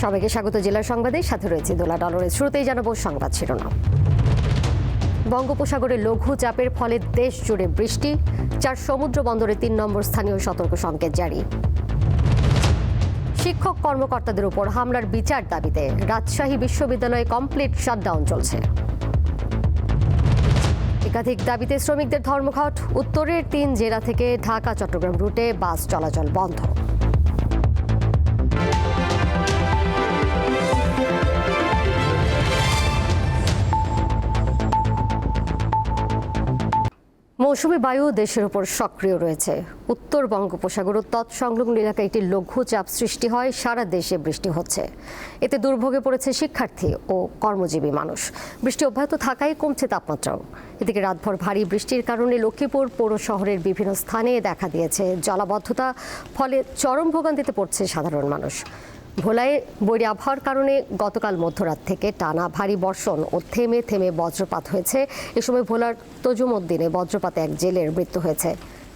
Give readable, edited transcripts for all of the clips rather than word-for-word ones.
সবাইকে স্বাগত জেলার সংবাদে, সাথে রয়েছে দোলা ডলরের। শুরুতেই জানাবো সংবাদ শিরোনাম। বঙ্গোপসাগরে লঘু চাপের ফলে দেশ জুড়ে বৃষ্টি, 4 সমুদ্র বন্দরে 3 নম্বর স্থানীয় সতর্ক সংকেত জারি। শিক্ষক কর্মকর্তাদের উপর হামলার বিচার দাবিতে রাজশাহী বিশ্ববিদ্যালয়ে কমপ্লিট শাটডাউন চলছে। একাধিক দাবিতে শ্রমিকদের ধর্মঘট, উত্তরের 3 জেলা থেকে ঢাকা চট্টগ্রাম রুটে বাস চলাচল বন্ধ। মৌসুমী বায়ু দেশের উপর সক্রিয় রয়েছে। উত্তর বঙ্গোপসাগর ও তৎসংলগ্ন এলাকায় একটি লঘু চাপ সৃষ্টি হয়, সারা দেশে বৃষ্টি হচ্ছে। এতে দুর্ভোগে পড়েছে শিক্ষার্থী ও কর্মজীবী মানুষ। বৃষ্টি অব্যাহত থাকায় কমছে তাপমাত্রাও। এদিকে রাতভর ভারী বৃষ্টির কারণে লক্ষ্মীপুর পৌর শহরের বিভিন্ন স্থানে দেখা দিয়েছে জলাবদ্ধতা, ফলে চরম ভোগান্তিতে পড়ছে সাধারণ মানুষ। ভোলায় বৈরী আবহাওয়ার কারণে গতকাল মধ্যরাত থেকে টানা ভারী বর্ষণ ও থেমে থেমে বজ্রপাত হয়েছে। এ সময় ভোলার তজুমউদ্দিনে বজ্রপাতে এক জেলের মৃত্যু হয়েছে।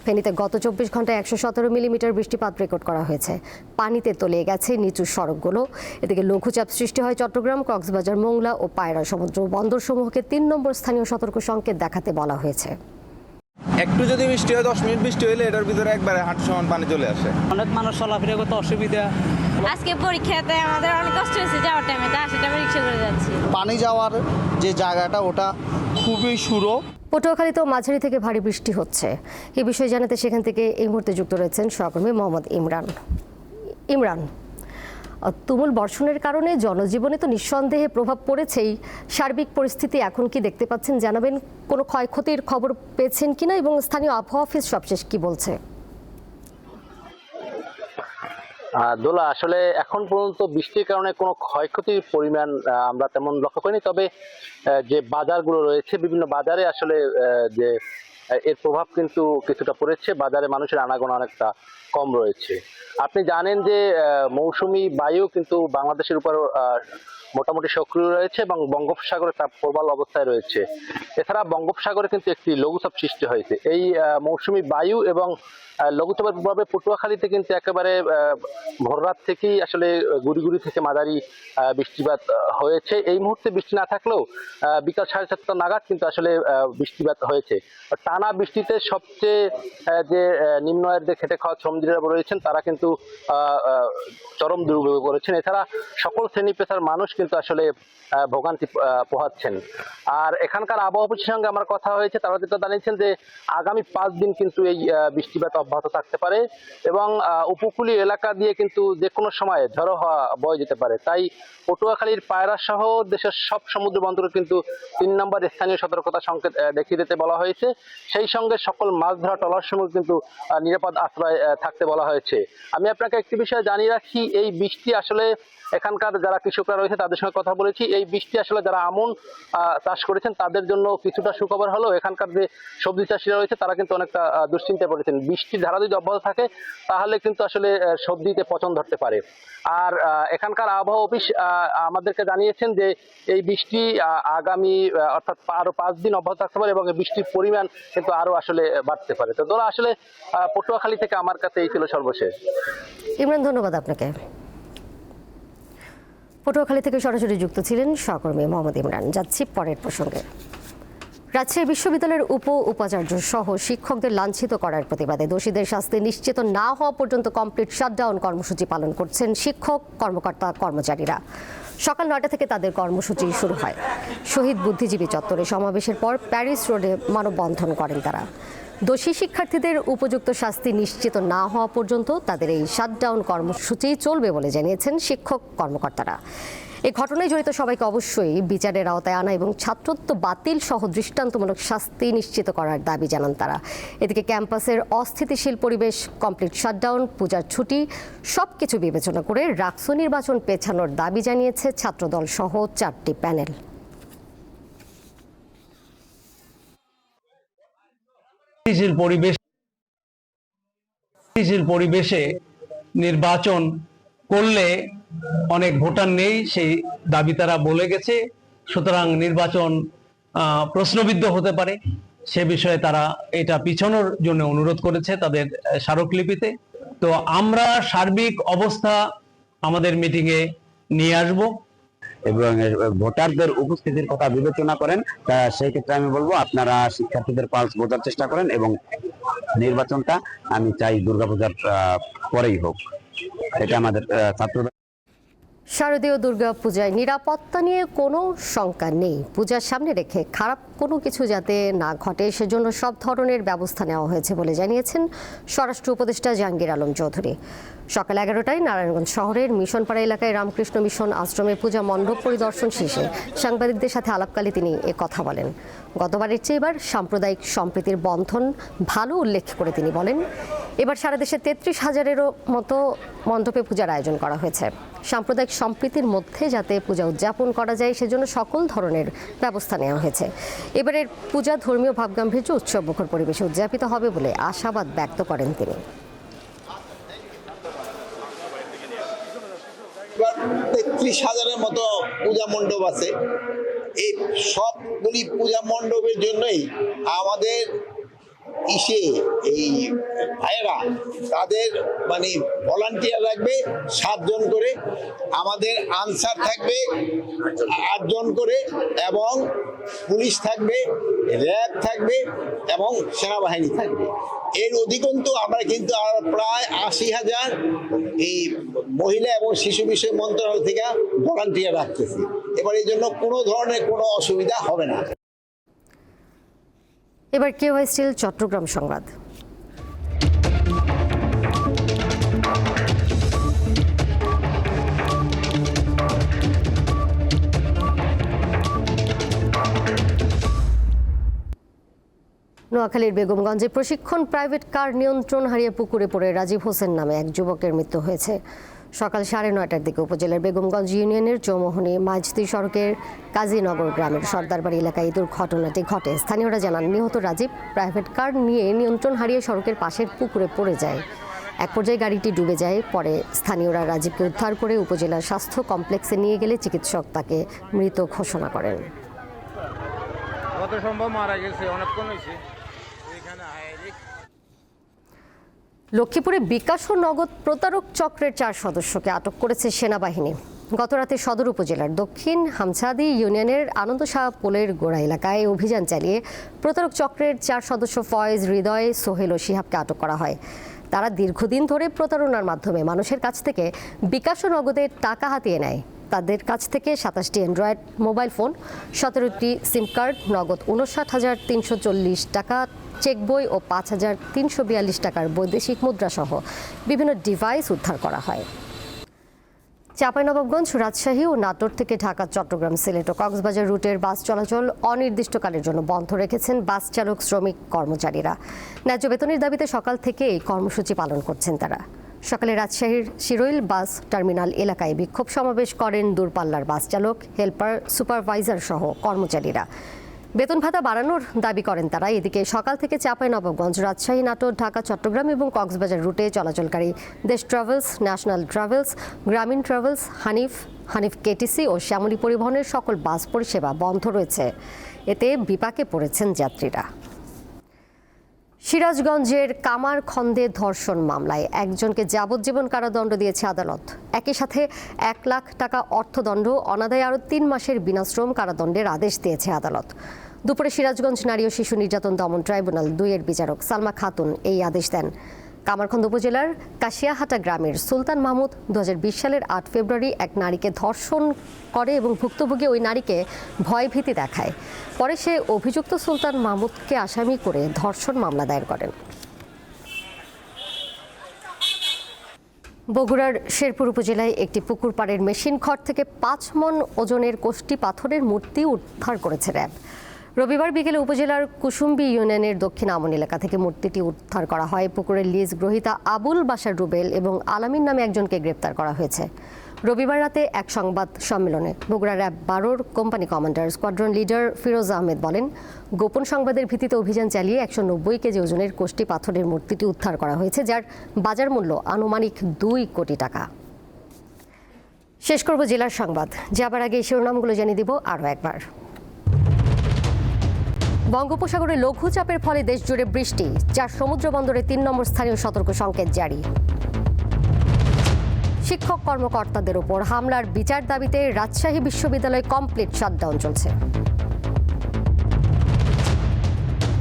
ফেনীতে গত 24 ঘন্টায় 117 মিলিমিটার বৃষ্টিপাত রেকর্ড করা হয়েছে। পানিতে তলিয়ে গেছে নিচু সড়কগুলো। এদিকে লঘুচাপ সৃষ্টি হয় চট্টগ্রাম, কক্সবাজার, মোংলা ও পায়রা সমুদ্র বন্দরসমূহকে 3 নম্বর স্থানীয় সতর্ক সংকেত দেখাতে বলা হয়েছে। একটু যদি বৃষ্টি হয়, 10 মিনিট বৃষ্টি হলে এটার ভিতরে একবারে হাঁটু সমান পানি চলে আসে। অনেক মানুষ চলাফেরা করতে অসুবিধা। আজকে পরীক্ষাতে আমাদের অনেক কষ্ট হয়েছে যাওয়ার টাইমে, তা সেটা আমি রিক্সা করে যাচ্ছি। পানি যাওয়ার যে জায়গাটা ওটা খুবই সুরো। পটুয়াখালীতেও মাঝারি থেকে ভারী বৃষ্টি হচ্ছে। এই বিষয়ে জানাতে সেখান থেকে এই মুহূর্তে যুক্ত রয়েছেন সহকর্মী মোহাম্মদ ইমরান। তুমুল বর্ষণের কারণে জনজীবনে তো নিঃসন্দেহে প্রভাব পড়েছেই। সার্বিক পরিস্থিতি এখন কি দেখতে পাচ্ছেন জানাবেন? কোনো ক্ষয়ক্ষতির খবর পেয়েছেন কিনা এবং স্থানীয় আবহাওয়া অফিস সবশেষ কি বলছে? দোলা, আসলে এখন পর্যন্ত বৃষ্টির কারণে কোনো ক্ষয়ক্ষতির পরিমাণ আমরা তেমন লক্ষ্য করিনি। তবে যে বাজারগুলো রয়েছে, বিভিন্ন বাজারে আসলে যে এর প্রভাব কিন্তু কিছুটা পড়েছে। বাজারে মানুষের আনাগোনা অনেকটা কম রয়েছে। আপনি জানেন যে মৌসুমী বায়ু কিন্তু বাংলাদেশের উপর মোটামুটি সক্রিয় রয়েছে এবং বঙ্গোপসাগরে তাপ প্রবল অবস্থায় রয়েছে। এছাড়া বঙ্গোপসাগরে কিন্তু একটি লঘুচাপ সৃষ্টি হয়েছে। এই মৌসুমী বায়ু এবং লঘুচাপের প্রভাবে পটুয়াখালীতে কিন্তু একেবারে ভোররাত থেকেই আসলে গুড়ি থেকে মাঝারি বৃষ্টিপাত হয়েছে। এই মুহূর্তে বৃষ্টি না থাকলেও বিকাল 7:30 নাগাদ কিন্তু আসলে বৃষ্টিপাত হয়েছে। টানা বৃষ্টিতে সবচেয়ে যে নিম্ন আয়ের যে খেটে খাওয়া শ্রমজীবীরা রয়েছেন তারা কিন্তু চরম দুর্ভোগে পড়েছেন। এছাড়া সকল শ্রেণী পেশার মানুষ কিন্তু আসলে ভোগান্তি পোহাচ্ছেন। আর এখানকার আবহাওয়া অফিসের সঙ্গে আমার কথা হয়েছে, তারা যেটা জানিয়েছেন যে আগামী 5 দিন কিন্তু এই বৃষ্টিপাত অব্যাহত থাকতে পারে এবং উপকূলীয় এলাকা দিয়ে কিন্তু যে কোনো সময় ঝড়ো হওয়া বয়ে যেতে পারে। তাই পটুয়াখালীর পায়রা সহ দেশের সব সমুদ্র বন্দরে কিন্তু 3 নম্বর স্থানীয় সতর্কতা সংকেত দেখিয়ে দিতে বলা হয়েছে। সেই সঙ্গে সকল মাছ ধরা ট্রলার সমূহ কিন্তু নিরাপদ আশ্রয় থাকতে বলা হয়েছে। আমি আপনাকে একটি বিষয় জানিয়ে রাখি, এই বৃষ্টি আসলে এখানকার যারা কৃষকরা রয়েছে তাদের সঙ্গে কথা বলেছি। এই বৃষ্টি আসলে যারা আমন চাষ করেছেন তাদের জন্য কিছুটা সুখবর হলেও এখানকার যে সবজি চাষিরা রয়েছে তারা কিন্তু অনেকটা দুশ্চিন্তায় পড়েছেন। বৃষ্টির ধারা যদি অব্যাহত থাকে তাহলে কিন্তু আসলে সবজিতে পচন ধরতে পারে। আর এখানকার আবহাওয়া অফিস আমাদেরকে জানিয়েছেন যে এই বৃষ্টি আগামী অর্থাৎ আরো 5 দিন অব্যাহত থাকতে পারে এবং বৃষ্টির পরিমাণ কিন্তু আরো আসলে বাড়তে পারে। তো দোলা, আসলে পটুয়াখালী থেকে আমার কাছে এই ছিল সর্বশেষ। ইমরান, ধন্যবাদ আপনাকে। পটুয়াখালী থেকে সরাসরি যুক্ত ছিলেন সহকর্মী মোহাম্মদ ইমরান। যাচ্ছি পরের প্রসঙ্গে। রাজশাহী বিশ্ববিদ্যালয়ের উপাচার্য সহ শিক্ষকদের লাঞ্ছিত করার প্রতিবাদে দোষীদের শাস্তি নিশ্চিত না হওয়া পর্যন্ত কমপ্লিট শাটডাউন কর্মসূচি পালন করছেন শিক্ষক কর্মকর্তা কর্মচারীরা। সকাল 9টা থেকে তাদের কর্মসূচি শুরু হয়। শহীদ বুদ্ধিজীবী চত্বরে সমাবেশের পর প্যারিস রোডে মানববন্ধন করেন তারা। দোষী শিক্ষার্থীদের উপযুক্ত শাস্তি নিশ্চিত না হওয়া পর্যন্ত তাদের এই শাটডাউন কর্মসূচি চলবে বলে জানিয়েছেন শিক্ষক কর্মকর্তারা। এই ঘটনায় জড়িত সবাইকে অবশ্যই বিচারের আওতায় আনা এবং ছাত্রত্ব বাতিল সহ দৃষ্টান্তমূলক শাস্তি নিশ্চিত করার দাবি জানান তারা। এদিকে ক্যাম্পাসের অস্থিতিশীল পরিবেশ, কমপ্লিট শাটডাউন, পূজার ছুটি সবকিছু বিবেচনা করে রাকসু নির্বাচন পেছানোর দাবি জানিয়েছে ছাত্রদল সহ 4টি প্যানেল। পরিবেশে নির্বাচন করলে অনেক ভোটার নেই, সেই দাবি তারা বলে গেছে। সুতরাং নির্বাচন প্রশ্নবিদ্ধ হতে পারে, সে বিষয়ে তারা এটা পিছানোর জন্য অনুরোধ করেছে তাদের স্মারকলিপিতে। তো আমরা সার্বিক অবস্থা আমাদের মিটিংয়ে নিয়ে আসব। এবং ভোটারদের উপস্থিতির কথা বিবেচনা করেন, তা সেই ক্ষেত্রে আমি বলবো আপনারা শিক্ষার্থীদের পালস বোঝার চেষ্টা করেন এবং নির্বাচনটা আমি চাই দুর্গাপূজার পরেই হোক। এটা আমাদের ছাত্র শারদীয় দুর্গা পূজায় নিরাপত্তা নিয়ে কোনো শঙ্কা নেই। পূজার সামনে রেখে খারাপ কোনো কিছু যাতে না ঘটে সেজন্য সব ধরনের ব্যবস্থা নেওয়া হয়েছে বলে জানিয়েছেন স্বরাষ্ট্র উপদেষ্টা জাহাঙ্গীর আলম চৌধুরী। সকাল 11টায় নারায়ণগঞ্জ শহরের মিশনপাড়া এলাকায় রামকৃষ্ণ মিশন আশ্রমে পূজা মণ্ডপ পরিদর্শন শেষে সাংবাদিকদের সাথে আলাপকালে তিনি কথা বলেন। গতবারের চেয়ে এবার সাম্প্রদায়িক সম্প্রীতির বন্ধন ভালো উল্লেখ করে তিনি বলেন, এবার সারা দেশে 33,000-এরও মতো মণ্ডপে পূজার আয়োজন করা হয়েছে। সাম্প্রদায়িক সম্প্রীতির মধ্যে যাতে পূজা উদযাপন করা যায় সেজন্য সকল ধরনের ব্যবস্থা নেওয়া হয়েছে। এবারের পূজা ধর্মীয় ভাবগাম্ভীর্য উৎসবমুখর পরিবেশে উদযাপিত হবে বলে আশাবাদ ব্যক্ত করেন তিনি। 33,000-এর মতো পূজা মণ্ডপ আছে। এই সবগুলি পূজা মণ্ডপের জন্যই আমাদের এই ভাইয়েরা তাদের মানে ভলান্টিয়ার রাখবে 7 জন করে, আমাদের আনসার থাকবে 8 জন করে, এবং পুলিশ থাকবে, র্যাব থাকবে এবং সেনাবাহিনী থাকবে। এর অধিকন্তু আমরা কিন্তু প্রায় 80,000 এই মহিলা এবং শিশু বিষয় মন্ত্রণালয় থেকে ভলান্টিয়ার রাখতেছি। এবার এই জন্য কোনো ধরনের কোনো অসুবিধা হবে না। এবার কেওয়াই স্টিল চট্টগ্রাম সংবাদ। নোয়াখালীর বেগমগঞ্জে প্রশিক্ষণ প্রাইভেট কার নিয়ন্ত্রণ হারিয়ে পুকুরে পড়ে রাজীব হোসেন নামে এক যুবকের মৃত্যু হয়েছে। সকাল 9:30টার দিকে উপজেলার বেগমগঞ্জ ইউনিয়নের চৌমোহনী মাঝদি সড়কের কাজীনগর গ্রামের সর্দারবাড়ি এলাকায় এই দুর্ঘটনাটি ঘটে। স্থানীয়রা জানান, নিহত রাজীব প্রাইভেট কার নিয়ে নিয়ন্ত্রণ হারিয়ে সড়কের পাশের পুকুরে পড়ে যায়। এক পর্যায়ে গাড়িটি ডুবে যায়। পরে স্থানীয়রা রাজীবকে উদ্ধার করে উপজেলার স্বাস্থ্য কমপ্লেক্সে নিয়ে গেলে চিকিৎসক তাকে মৃত ঘোষণা করেন। লক্ষ্মীপুরে বিকাশ ও নগদ প্রতারক চক্রের 4 সদস্যকে আটক করেছে সেনাবাহিনী। গতরাতে সদর উপজেলার দক্ষিণ হামছাদি ইউনিয়নের আনন্দশাহ পোলের গোড়া এলাকায় অভিযান চালিয়ে প্রতারক চক্রের 4 সদস্য ফয়েজ, হৃদয়, সোহেল ও শিহাবকে আটক করা হয়। তারা দীর্ঘদিন ধরে প্রতারণার মাধ্যমে মানুষের কাছ থেকে বিকাশ ও নগদের টাকা হাতিয়ে নেয়। তাদের কাছ থেকে 27টি অ্যান্ড্রয়েড মোবাইল ফোন, 17টি সিম কার্ড, নগদ 59,340 টাকা, চেক বই ও 5,342 টাকার বৈদেশিক মুদ্রা সহ বিভিন্ন ডিভাইস উদ্ধার করা হয়। চাঁপাইনবাবগঞ্জ, রাজশাহী ও নাটোর থেকে ঢাকা, চট্টগ্রাম, সিলেট ও কক্সবাজার রুটের বাস চলাচল অনির্দিষ্টকালের জন্য বন্ধ রেখেছেন বাস চালক শ্রমিক কর্মচারীরা। ন্যায্য বেতনের দাবিতে সকাল থেকে এই কর্মসূচি পালন করছেন তারা। সকালে রাজশাহীর শিরোইল বাস টার্মিনাল এলাকায় বিক্ষোভ সমাবেশ করেন দূরপাল্লার বাস চালক, হেল্পার, সুপারভাইজার সহ কর্মচারীরা। বেতন ভাতা বাড়ানোর দাবি করেন তারা। এদিকে সকাল থেকে চাঁপাইনবাবগঞ্জ, রাজশাহী, নাটোর, ঢাকা, চট্টগ্রাম এবং কক্সবাজার রুটে চলাচলকারী দেশ ট্রাভেলস, ন্যাশনাল ট্রাভেলস, গ্রামীণ ট্রাভেলস, হানিফ কেটিসি ও শ্যামলী পরিবহনের সকল বাস পরিষেবা বন্ধ রয়েছে। এতে বিপাকে পড়েছেন যাত্রীরা। সিরাজগঞ্জের কামারখন্দে ধর্ষণ মামলায় একজনকে যাবজ্জীবন কারাদণ্ড দিয়েছে আদালত। একই সাথে 1 লাখ টাকা অর্থদণ্ড, অনাদায়ে আরও 3 মাসের বিনাশ্রম কারাদণ্ডের আদেশ দিয়েছে আদালত। দুপুরে সিরাজগঞ্জ নারী ও শিশু নির্যাতন দমন ট্রাইব্যুনাল 2-এর বিচারক সালমা খাতুন এই আদেশ দেন। কামারখন্দ উপজেলার কাশিয়াহাটা গ্রামের সুলতান মাহমুদ 2020 সালের 8 ফেব্রুয়ারি এক নারীকে ধর্ষণ করে এবং ভুক্তভোগী ওই নারীকে ভয়ভীতি দেখায়। পরে সে অভিযুক্ত সুলতান মাহমুদকে আসামি করে ধর্ষণ মামলা দায়ের করেন। বগুড়ার শেরপুর উপজেলায় একটি পুকুর পাড়ের মেশিন ঘর থেকে 5 মণ ওজনের কোষ্টি পাথরের মূর্তি উদ্ধার করেছে র্যাব। রবিবার বিকেলে উপজেলার কুসুম্বি ইউনিয়নের দক্ষিণ আমন এলাকা থেকে মূর্তিটি উদ্ধার করা হয়। পুকুরের লিজ গ্রহীতা আবুল বাশার রুবেল এবং আলামিন নামে একজনকে গ্রেপ্তার করা হয়েছে। রবিবার রাতে এক সংবাদ সম্মেলনে বগুড়া র্যাব 12-র company commander squadron leader Firoz Ahmed বলেন, গোপন সংবাদের ভিত্তিতে অভিযান চালিয়ে 190 কেজি ওজনের কোষ্টি পাথরের মূর্তিটি উদ্ধার করা হয়েছে, যার বাজার মূল্য আনুমানিক 2 কোটি টাকা। শেষ করব জেলার সংবাদ। যাবার আগে এই শিরোনামগুলো জানিয়ে দিব আরও একবার। বঙ্গোপসাগরে লঘুচাপের ফলে দেশজুড়ে বৃষ্টি, 4 সমুদ্র বন্দরে 3 নম্বর স্থানীয় সতর্ক সংকেত জারি। শিক্ষক কর্মকর্তাদের উপর হামলার বিচার দাবিতে রাজশাহী বিশ্ববিদ্যালয় কমপ্লিট শাটডাউন চলছে।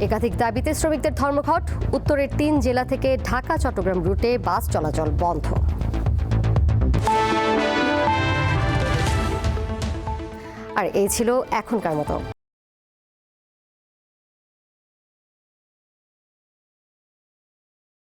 একাধিক দাবিতে শ্রমিকদের ধর্মঘট, উত্তরের 3 জেলা থেকে ঢাকা চট্টগ্রাম রুটে বাস চলাচল বন্ধ। আর এই ছিল এখনকার মতো।